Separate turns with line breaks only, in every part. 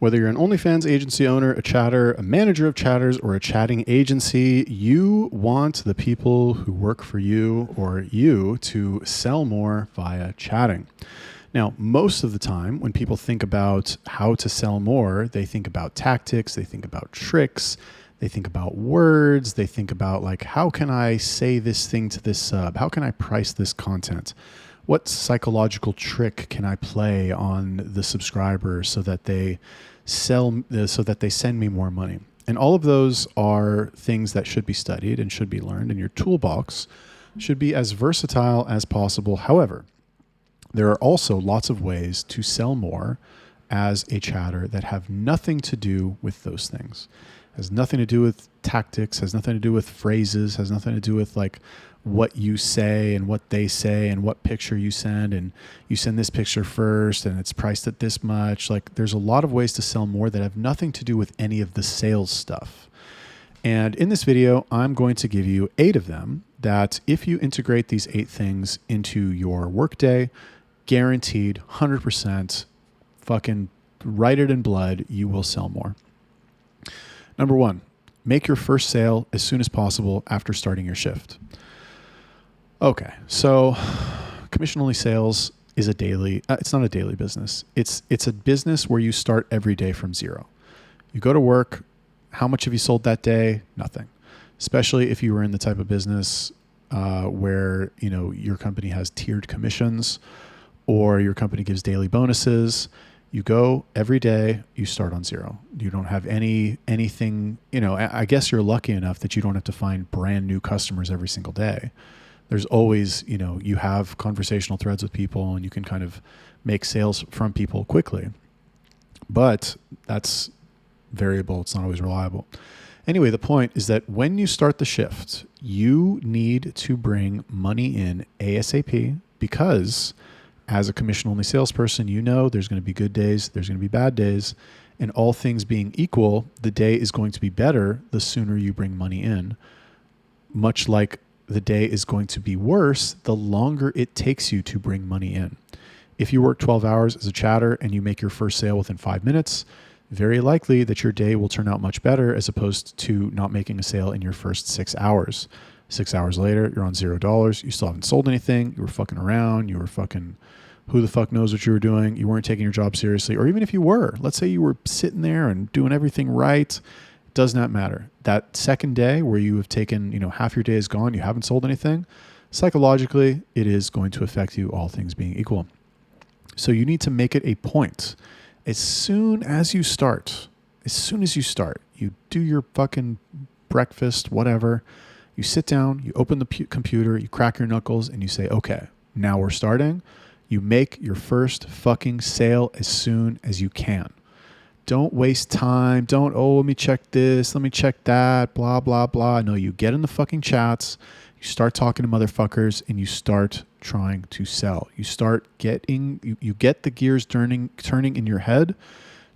Whether you're an OnlyFans agency owner, a chatter, a manager of chatters, or a chatting agency, you want the people who work for you or you to sell more via chatting. Now, most of the time when people think about how to sell more, they think about tactics, they think about tricks, they think about words, they think about like, how can I say this thing to this sub? How can I price this content? What psychological trick can I play on the subscriber so that they send me more money? And all of those are things that should be studied and should be learned, and your toolbox should be as versatile as possible. However, there are also lots of ways to sell more as a chatter that have nothing to do with those things. Has nothing to do with tactics, has nothing to do with phrases, has nothing to do with like what you say and what they say and what picture you send, and you send this picture first and it's priced at this much. Like, there's a lot of ways to sell more that have nothing to do with any of the sales stuff. And in this video, I'm going to give you 8 of them that if you integrate these 8 things into your workday, guaranteed 100% fucking write it in blood, you will sell more. Number 1, make your first sale as soon as possible after starting your shift. Okay, so commission-only sales is a daily, it's not a daily business. It's a business where you start every day from zero. You go to work, how much have you sold that day? Nothing. Especially if you were in the type of business where, you know, your company has tiered commissions or your company gives daily bonuses. You go every day, you start on zero. You don't have anything, you know, I guess you're lucky enough that you don't have to find brand new customers every single day. There's always, you know, you have conversational threads with people and you can kind of make sales from people quickly. But that's variable. It's not always reliable. Anyway, the point is that when you start the shift, you need to bring money in ASAP, because as a commission-only salesperson, you know there's going to be good days, there's going to be bad days, and all things being equal, the day is going to be better the sooner you bring money in. Much like the day is going to be worse the longer it takes you to bring money in. If you work 12 hours as a chatter and you make your first sale within 5 minutes, very likely that your day will turn out much better as opposed to not making a sale in your first 6 hours. 6 hours later, you're on $0. You still haven't sold anything. You were fucking around. You were fucking, who the fuck knows what you were doing. You weren't taking your job seriously. Or even if you were, let's say you were sitting there and doing everything right, does not matter. That second day where you have taken, you know, half your day is gone, you haven't sold anything, psychologically, it is going to affect you, all things being equal. So you need to make it a point. As soon as you start, you do your fucking breakfast, whatever, you sit down, you open the computer, you crack your knuckles, and you say, okay, now we're starting. You make your first fucking sale as soon as you can. Don't waste time. Don't, let me check this, let me check that, blah, blah, blah. No, you get in the fucking chats, you start talking to motherfuckers, and you start trying to sell. You start getting, you get the gears turning in your head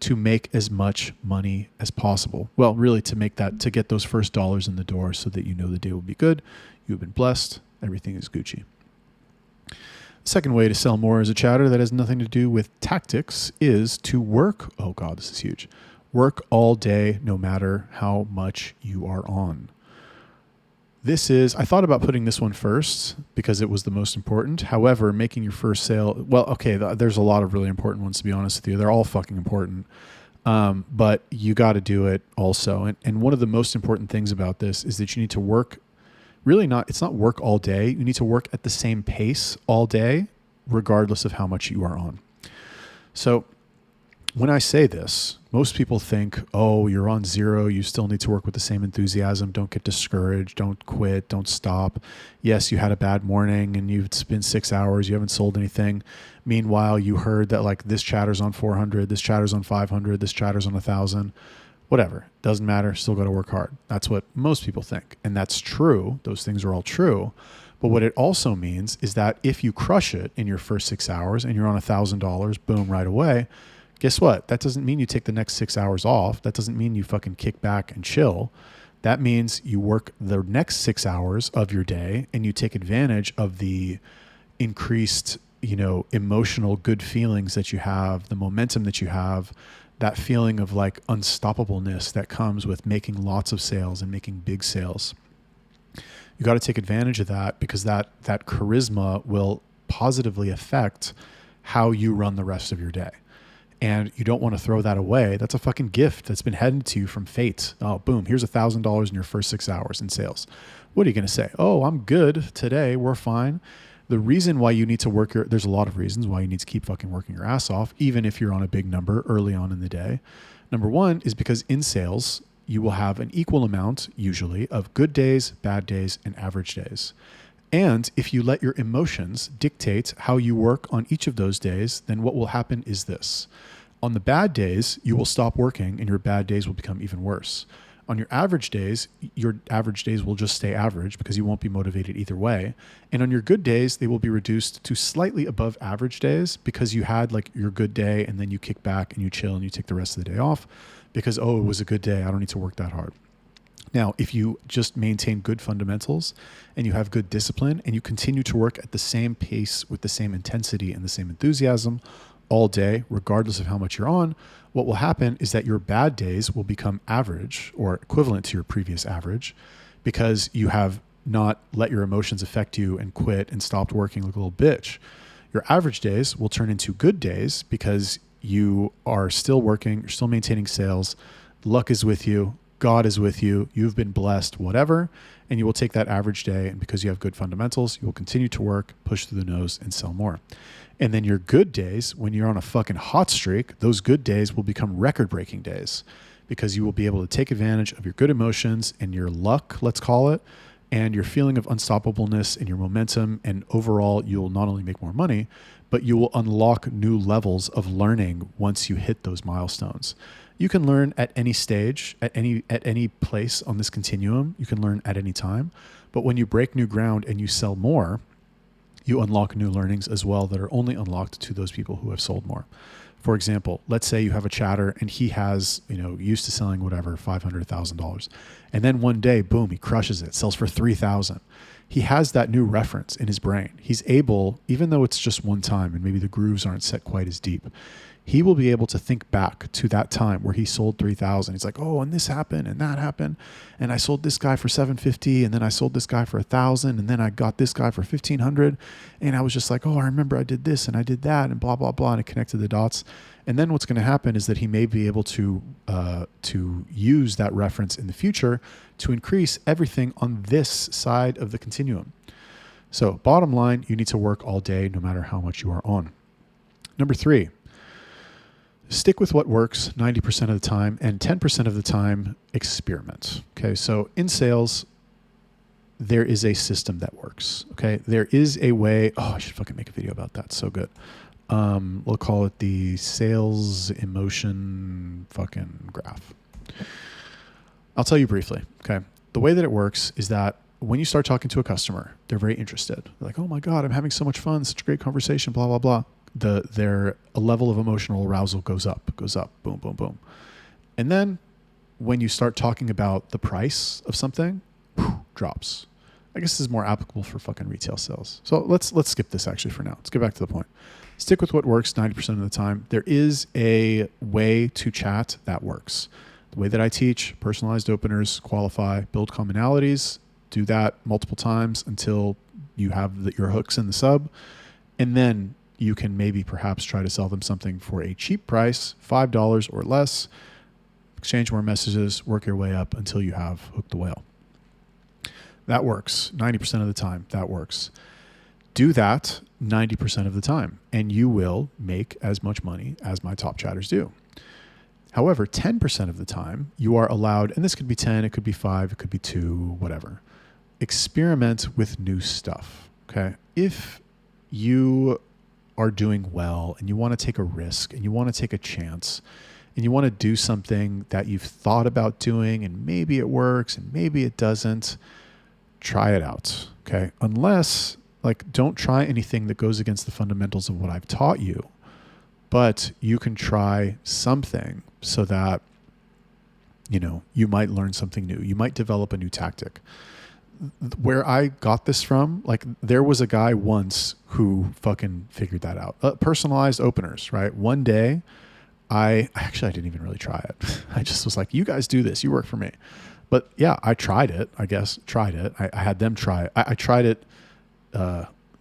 to make as much money as possible. Well, really to get those first dollars in the door so that you know the day will be good. You've been blessed. Everything is Gucci. Second way to sell more as a chatter that has nothing to do with tactics is to work. Oh God, this is huge. Work all day, no matter how much you are on. I thought about putting this one first because it was the most important. However, making your first sale, well, okay, there's a lot of really important ones, to be honest with you. They're all fucking important. But you got to do it also. And one of the most important things about this is that you need to work. It's not work all day. You need to work at the same pace all day, regardless of how much you are on. So when I say this, most people think, oh, you're on zero. You still need to work with the same enthusiasm. Don't get discouraged. Don't quit. Don't stop. Yes, you had a bad morning and you've spent 6 hours. You haven't sold anything. Meanwhile, you heard that like this chatter's on 400, this chatter's on 500, this chatter's on 1,000. Whatever, doesn't matter, still got to work hard. That's what most people think. And that's true. Those things are all true. But what it also means is that if you crush it in your first 6 hours and you're on $1,000, boom, right away, guess what? That doesn't mean you take the next 6 hours off. That doesn't mean you fucking kick back and chill. That means you work the next 6 hours of your day and you take advantage of the increased, emotional good feelings that you have, the momentum that you have, that feeling of like unstoppableness that comes with making lots of sales and making big sales. You got to take advantage of that, because that charisma will positively affect how you run the rest of your day. And you don't want to throw that away. That's a fucking gift that's been handed to you from fate. Oh, boom, here's $1,000 in your first 6 hours in sales. What are you going to say? Oh, I'm good today. We're fine. The reason why you need to work there's a lot of reasons why you need to keep fucking working your ass off, even if you're on a big number early on in the day. Number one is because in sales, you will have an equal amount, usually, of good days, bad days, and average days. And if you let your emotions dictate how you work on each of those days, then what will happen is this. On the bad days, you will stop working and your bad days will become even worse. On your average days will just stay average because you won't be motivated either way. And on your good days, they will be reduced to slightly above average days because you had like your good day and then you kick back and you chill and you take the rest of the day off because, oh, it was a good day. I don't need to work that hard. Now, if you just maintain good fundamentals and you have good discipline and you continue to work at the same pace with the same intensity and the same enthusiasm all day, regardless of how much you're on, what will happen is that your bad days will become average or equivalent to your previous average because you have not let your emotions affect you and quit and stopped working like a little bitch. Your average days will turn into good days because you are still working, you're still maintaining sales, luck is with you, God is with you, you've been blessed, whatever, and you will take that average day, and because you have good fundamentals, you will continue to work, push through the nose, and sell more. And then your good days, when you're on a fucking hot streak, those good days will become record-breaking days because you will be able to take advantage of your good emotions and your luck, let's call it, and your feeling of unstoppableness and your momentum, and overall, you will not only make more money, but you will unlock new levels of learning once you hit those milestones. You can learn at any stage, at any place on this continuum. You can learn at any time. But when you break new ground and you sell more, you unlock new learnings as well that are only unlocked to those people who have sold more. For example, let's say you have a chatter and he has, used to selling whatever, $500,000. And then one day, boom, he crushes it, sells for $3,000. He has that new reference in his brain. He's able, even though it's just one time and maybe the grooves aren't set quite as deep, he will be able to think back to that time where he sold 3,000. He's like, oh, and this happened and that happened. And I sold this guy for 750 and then I sold this guy for 1,000 and then I got this guy for 1,500. And I was just like, oh, I remember I did this and I did that and blah, blah, blah. And it connected the dots. And then what's going to happen is that he may be able to use that reference in the future to increase everything on this side of the continuum. So bottom line, you need to work all day no matter how much you are on. Number 3. Stick with what works 90% of the time, and 10% of the time, experiment. Okay, so in sales, there is a system that works. Okay, there is a way. Oh, I should fucking make a video about that. So good. We'll call it the sales emotion fucking graph. I'll tell you briefly. Okay, the way that it works is that when you start talking to a customer, they're very interested. They're like, oh my God, I'm having so much fun, such a great conversation, blah, blah, blah. Their level of emotional arousal goes up, boom, boom, boom. And then when you start talking about the price of something, drops. I guess this is more applicable for fucking retail sales. So let's skip this actually for now. Let's get back to the point. Stick with what works 90% of the time. There is a way to chat that works. The way that I teach, personalized openers, qualify, build commonalities, do that multiple times until you have your hooks in the sub. And then you can maybe perhaps try to sell them something for a cheap price, $5 or less, exchange more messages, work your way up until you have hooked the whale. That works 90% of the time. That works. Do that 90% of the time, and you will make as much money as my top chatters do. However, 10% of the time, you are allowed, and this could be 10, it could be 5, it could be 2, whatever. Experiment with new stuff, okay? If you are doing well and you want to take a risk and you want to take a chance and you want to do something that you've thought about doing and maybe it works and maybe it doesn't, try it out, okay? Unless, don't try anything that goes against the fundamentals of what I've taught you, but you can try something so that, you might learn something new. You might develop a new tactic. Where I got this from, there was a guy once who fucking figured that out. Personalized openers, right? One day I didn't even really try it. I just was like, you guys do this. You work for me. But yeah, I tried it, I guess. I had them try it. I tried it.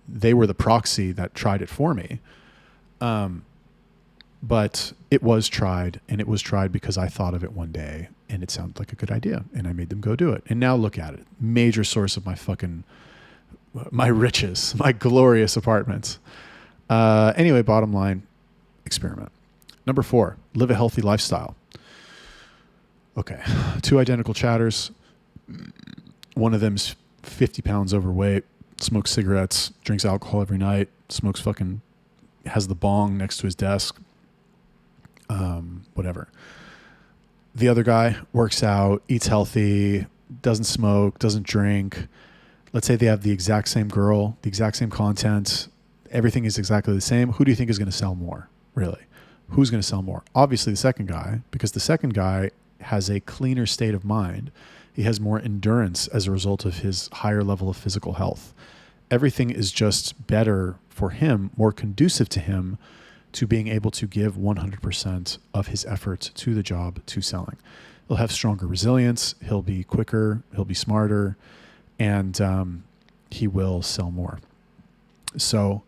They were the proxy that tried it for me. But it was tried, and it was tried because I thought of it one day and it sounded like a good idea and I made them go do it. And now look at it. Major source of my riches, my glorious apartments. Anyway, bottom line, experiment. Number 4, live a healthy lifestyle. Okay. 2 identical chatters. One of them's 50 pounds overweight, smokes cigarettes, drinks alcohol every night, has the bong next to his desk. Whatever. The other guy works out, eats healthy, doesn't smoke, doesn't drink. Let's say they have the exact same girl, the exact same content. Everything is exactly the same. Who do you think is going to sell more? Really? Who's going to sell more? Obviously the second guy, because the second guy has a cleaner state of mind. He has more endurance as a result of his higher level of physical health. Everything is just better for him, more conducive to him, to being able to give 100% of his effort to the job, to selling. He'll have stronger resilience. He'll be quicker. He'll be smarter, and he will sell more. So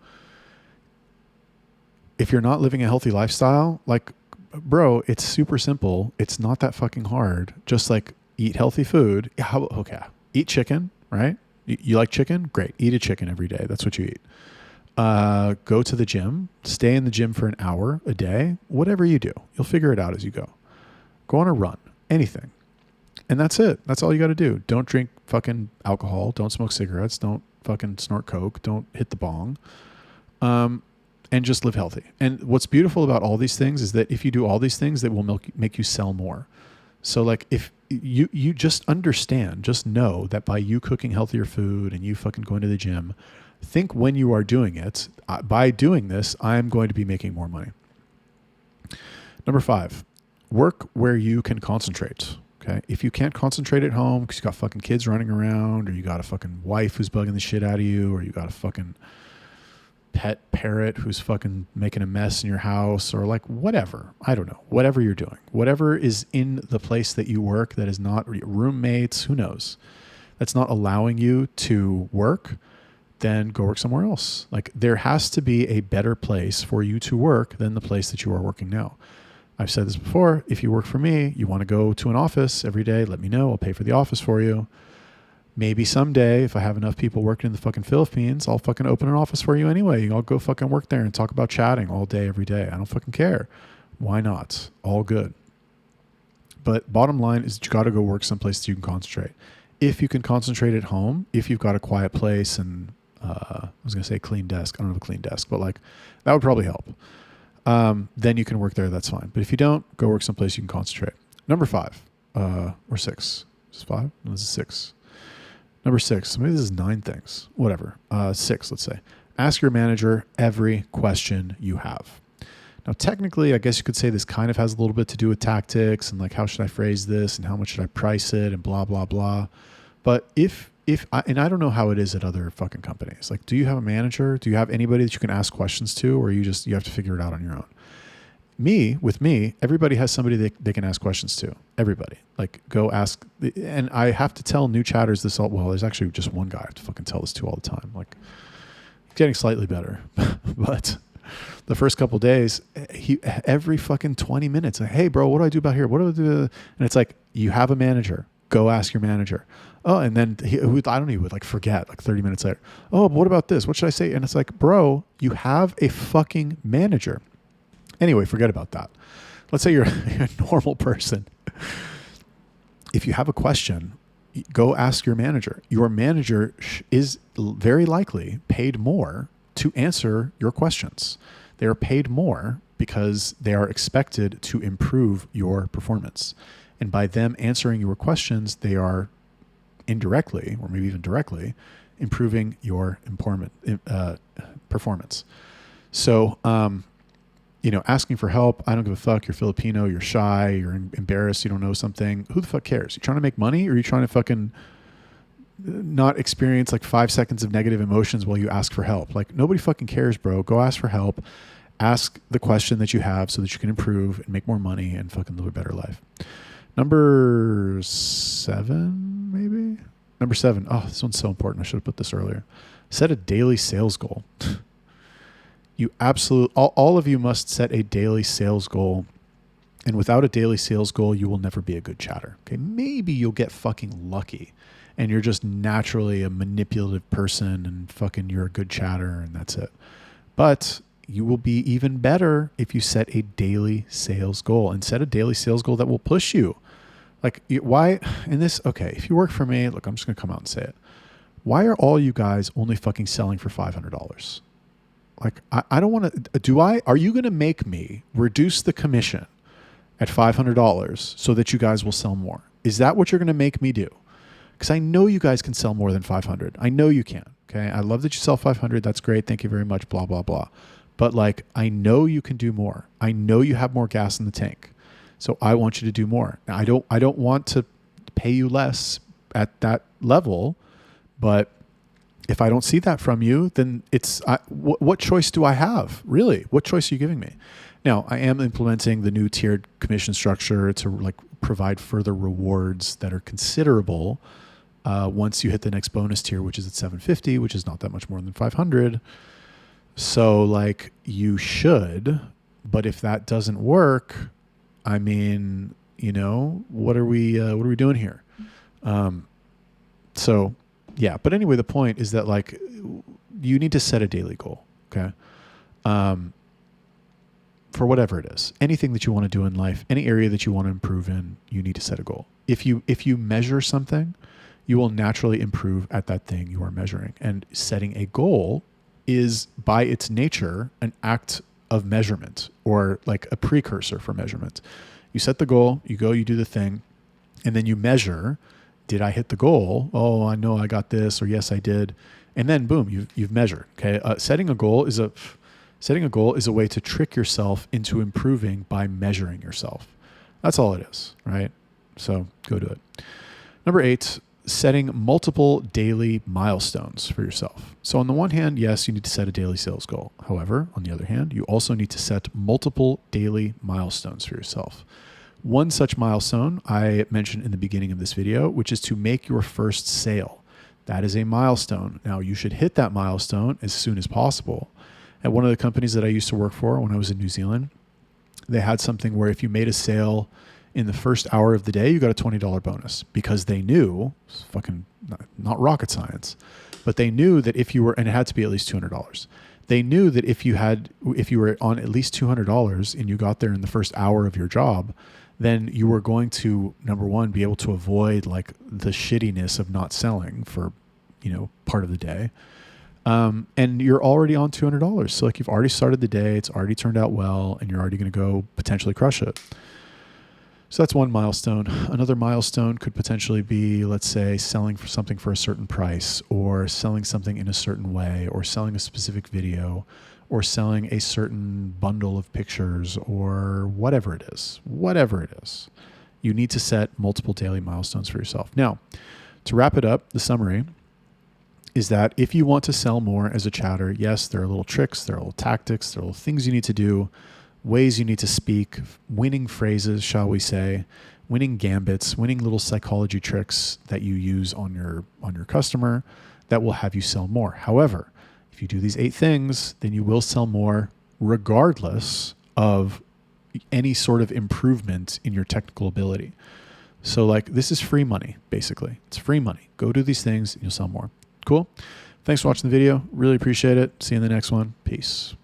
if you're not living a healthy lifestyle, like, bro, it's super simple. It's not that fucking hard. Just like eat healthy food. Okay. Eat chicken, right? You like chicken? Great. Eat a chicken every day. That's what you eat. Go to the gym, stay in the gym for an hour a day, whatever you do, you'll figure it out as you go. Go on a run, anything. And that's it. That's all you got to do. Don't drink fucking alcohol. Don't smoke cigarettes. Don't fucking snort coke. Don't hit the bong. And just live healthy. And what's beautiful about all these things is that if you do all these things, that will make you sell more. So like if you just understand, just know that by you cooking healthier food and you fucking going to the gym, think when you are doing it, by doing this, I'm going to be making more money. Number 5, work where you can concentrate. Okay. If you can't concentrate at home because you got fucking kids running around, or you got a fucking wife who's bugging the shit out of you, or you got a fucking pet parrot who's fucking making a mess in your house, or like whatever, I don't know, whatever you're doing, whatever is in the place that you work that is not roommates, who knows, that's not allowing you to work, then go work somewhere else. Like there has to be a better place for you to work than the place that you are working now. I've said this before. If you work for me, you want to go to an office every day, let me know. I'll pay for the office for you. Maybe someday, if I have enough people working in the fucking Philippines, I'll fucking open an office for you anyway. I'll go fucking work there and talk about chatting all day, every day. I don't fucking care. Why not? All good. But bottom line is you got to go work someplace that you can concentrate. If you can concentrate at home, if you've got a quiet place and I was going to say clean desk. I don't have a clean desk, but like that would probably help. Then you can work there. That's fine. But if you don't, go work someplace you can concentrate. Number 5, or 6. Is this 5? No, this is 6. Number 6. Maybe this is 9 things. Whatever. 6, let's say. Ask your manager every question you have. Now, technically, I guess you could say this kind of has a little bit to do with tactics and like how should I phrase this and how much should I price it and blah, blah, blah. But and I don't know how it is at other fucking companies. Like, do you have a manager? Do you have anybody that you can ask questions to, or you have to figure it out on your own? With me, everybody has somebody they can ask questions to. Everybody. Like, go ask. And I have to tell new chatters this all. Well, there's actually just one guy I have to fucking tell this to all the time. Like, he's getting slightly better. But the first couple of days, every fucking 20 minutes, like, hey, bro, what do I do about here? What do I do? And it's like, you have a manager. Go ask your manager. Oh, and then I don't even would like forget like 30 minutes later. Oh, but what about this? What should I say? And it's like, bro, you have a fucking manager. Anyway, forget about that. Let's say you're a normal person. If you have a question, go ask your manager. Your manager is very likely paid more to answer your questions. They are paid more because they are expected to improve your performance. And by them answering your questions, they are indirectly, or maybe even directly, improving your performance. So, asking for help, I don't give a fuck. You're Filipino, you're shy, you're embarrassed, you don't know something. Who the fuck cares? You trying to make money, or are you trying to fucking not experience like 5 seconds of negative emotions while you ask for help? Like, nobody fucking cares, bro. Go ask for help. ask the question that you have so that you can improve and make more money and fucking live a better life. Number 7, maybe? Number 7. Oh, this one's so important. I should have put this earlier. Set a daily sales goal. All of you must set a daily sales goal. And without a daily sales goal, you will never be a good chatter. Okay, maybe you'll get fucking lucky and you're just naturally a manipulative person and fucking you're a good chatter and that's it. But you will be even better if you set a daily sales goal and set a daily sales goal that will push you. Like, why in this? Okay, if you work for me, look, I'm just going to come out and say it. Why are all you guys only fucking selling for $500? Like, I don't want to, are you going to make me reduce the commission at $500 so that you guys will sell more? Is that what you're going to make me do? Because I know you guys can sell more than 500. I know you can. Okay. I love that you sell 500. That's great. Thank you very much. Blah, blah, blah. But like, I know you can do more. I know you have more gas in the tank. So I want you to do more. Now, I don't want to pay you less at that level, but if I don't see that from you, then what choice do I have? Really? What choice are you giving me? Now, I am implementing the new tiered commission structure to like provide further rewards that are considerable once you hit the next bonus tier, which is at 750, which is not that much more than 500. So like you should, but if that doesn't work, I mean, what are we doing here? So yeah, but anyway, the point is that like you need to set a daily goal. Okay. For whatever it is, anything that you want to do in life, any area that you want to improve in, you need to set a goal. If you measure something, you will naturally improve at that thing you are measuring. And setting a goal is by its nature an act of measurement or like a precursor for measurement. You set the goal, you go, you do the thing, and then you measure, did I hit the goal? Oh, I know I got this, or yes, I did. And then boom, you've measured. Okay. Setting a goal is a way to trick yourself into improving by measuring yourself. That's all it is, right? So go do it. Number 8, setting multiple daily milestones for yourself. So on the one hand, yes, you need to set a daily sales goal. However, on the other hand, you also need to set multiple daily milestones for yourself. One such milestone I mentioned in the beginning of this video, which is to make your first sale. That is a milestone. Now you should hit that milestone as soon as possible. At one of the companies that I used to work for when I was in New Zealand, they had something where if you made a sale in the first hour of the day, you got a $20 bonus because they knew, it's fucking not rocket science, but they knew that if you were, and it had to be at least $200. They knew that if you were on at least $200 and you got there in the first hour of your job, then you were going to, number one, be able to avoid like the shittiness of not selling for, part of the day. And you're already on $200. So like you've already started the day, it's already turned out well, and you're already going to go potentially crush it. So that's one milestone. Another milestone could potentially be, let's say, selling for something for a certain price, or selling something in a certain way, or selling a specific video, or selling a certain bundle of pictures, or whatever it is. Whatever it is. You need to set multiple daily milestones for yourself. Now, to wrap it up, the summary is that if you want to sell more as a chatter, yes, there are little tricks, there are little tactics, there are little things you need to do, ways you need to speak, winning phrases, shall we say, winning gambits, winning little psychology tricks that you use on your customer that will have you sell more. However, if you do these 8 things, then you will sell more regardless of any sort of improvement in your technical ability. So like this is free money, basically. It's free money. Go do these things and you'll sell more. Cool. Thanks for watching the video. Really appreciate it. See you in the next one. Peace.